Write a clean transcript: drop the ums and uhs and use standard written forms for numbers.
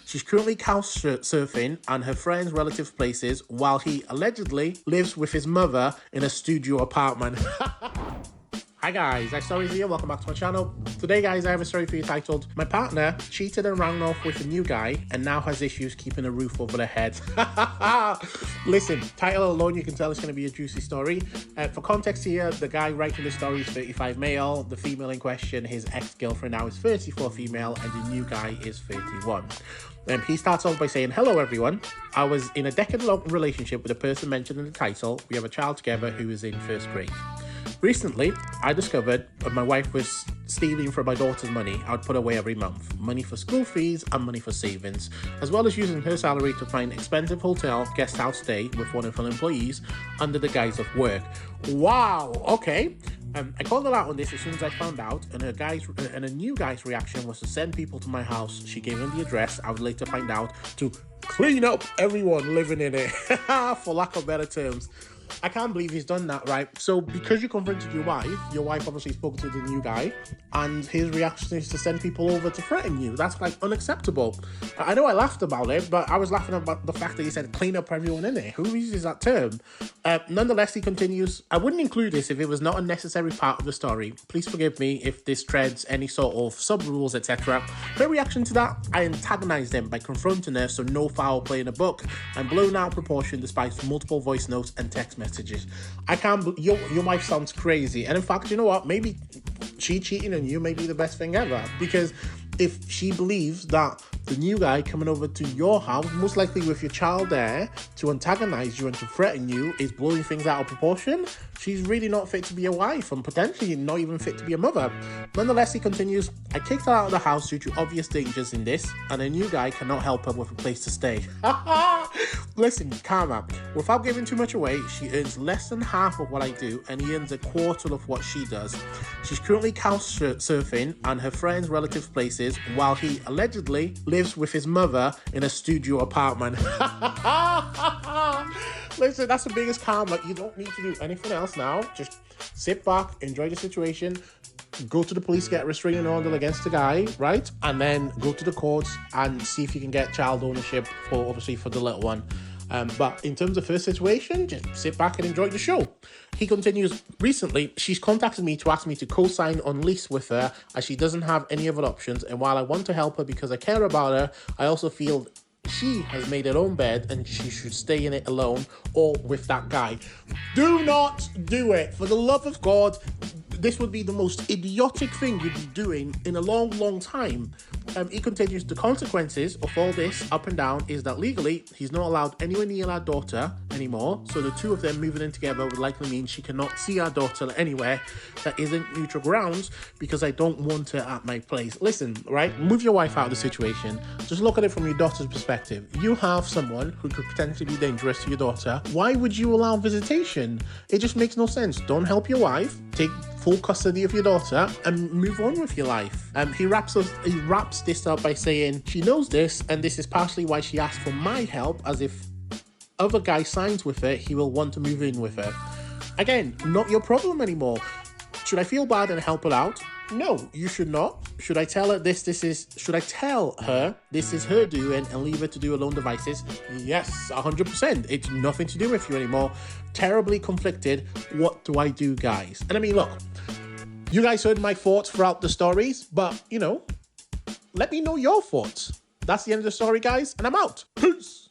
She's currently couch surfing on her friends' relative places while he allegedly lives with his mother in a studio apartment. Hi guys, I'm storytime. Welcome back to my channel. Today guys, I have a story for you titled, My Partner Cheated and Ran Off with a New Guy and Now Has Issues Keeping a Roof Over Their Head. Listen, title alone, you can tell it's going to be a juicy story. For context here, the guy writing the story is 35 male, the female in question, his ex-girlfriend now is 34 female, and the new guy is 31. He starts off by saying, hello everyone, I was in a decade-long relationship with a person mentioned in the title. We have a child together who is in first grade. Recently, I discovered my wife was stealing from my daughter's money I would put away every month. Money for school fees and money for savings, as well as using her salary to find expensive hotel guest house stay with one of her employees under the guise of work. Wow, okay. I called her out on this as soon as I found out, and a new guy's reaction was to send people to my house. She gave him the address, I would later find out, to clean up everyone living in it, for lack of better terms. I can't believe he's done that, right? So because you confronted your wife obviously spoke to the new guy, and his reaction is to send people over to threaten you. That's like unacceptable. I know I laughed about it, but I was laughing about the fact that he said clean up everyone in it. Who uses that term? Nonetheless, he continues, I wouldn't include this if it was not a necessary part of the story. Please forgive me if this treads any sort of sub-rules, etc. Her reaction to that, I antagonized them by confronting her, so no foul play in the book, and blown out of proportion despite multiple voice notes and text messages. I can't. Your wife sounds crazy, and in fact, you know what? Maybe she cheating on you may be the best thing ever, because if she believes that the new guy coming over to your house, most likely with your child there, to antagonize you and to threaten you is blowing things out of proportion, she's really not fit to be a wife and potentially not even fit to be a mother. Nonetheless, he continues, I kicked her out of the house due to obvious dangers in this, and a new guy cannot help her with a place to stay. Listen, Karma, without giving too much away, she earns less than half of what I do, and he earns a quarter of what she does. She's currently couch surfing on her friends' relative places while he allegedly lives with his mother in a studio apartment. Listen, that's the biggest karma. You don't need to do anything else now. Just sit back, enjoy the situation, go to the police, get a restraining order against the guy, right? And then go to the courts and see if you can get child ownership for the little one. But in terms of her situation, just sit back and enjoy the show. He continues, recently, she's contacted me to ask me to co-sign on lease with her as she doesn't have any other options. And while I want to help her because I care about her, I also feel she has made her own bed and she should stay in it alone or with that guy. Do not do it. For the love of God, this would be the most idiotic thing you'd be doing in a long, long time. He continues, the consequences of all this up and down is that legally he's not allowed anywhere near our daughter anymore, so the two of them moving in together would likely mean she cannot see our daughter anywhere that isn't neutral grounds because I don't want her at my place. Listen, right, move your wife out of the situation. Just look at it from your daughter's perspective. You have someone who could potentially be dangerous to your daughter. Why would you allow visitation? It just makes no sense. Don't help your wife. Take full custody of your daughter and move on with your life. He wraps this up by saying she knows this, and this is partially why she asked for my help, as if other guy signs with her, he will want to move in with her. Again, not your problem anymore. Should I feel bad and help her out? No, you should not. Should I tell her should I tell her this is her doing and leave her to do her own devices? Yes, 100%. It's nothing to do with you anymore. Terribly conflicted. What do I do, guys? And I mean, look, you guys heard my thoughts throughout the stories, but, you know, let me know your thoughts. That's the end of the story, guys, and I'm out. Peace.